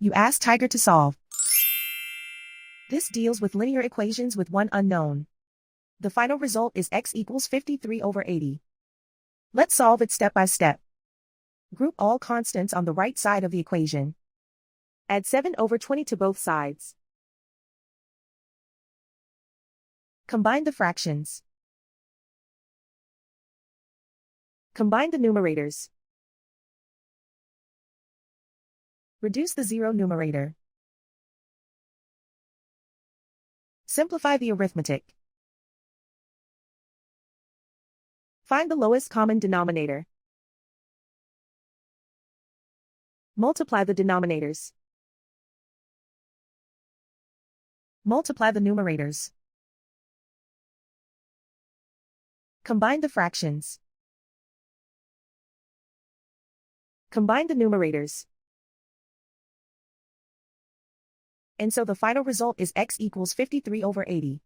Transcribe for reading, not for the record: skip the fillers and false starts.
You ask Tiger to solve. This deals with linear equations with one unknown. The final result is x equals 53 over 80. Let's solve it step by step. Group all constants on the right side of the equation. Add 7 over 20 to both sides. Combine the fractions. Combine the numerators. Reduce the zero numerator. Simplify the arithmetic. Find the lowest common denominator. Multiply the denominators. Multiply the numerators. Combine the fractions. Combine the numerators. And so the final result is x equals 53 over 80.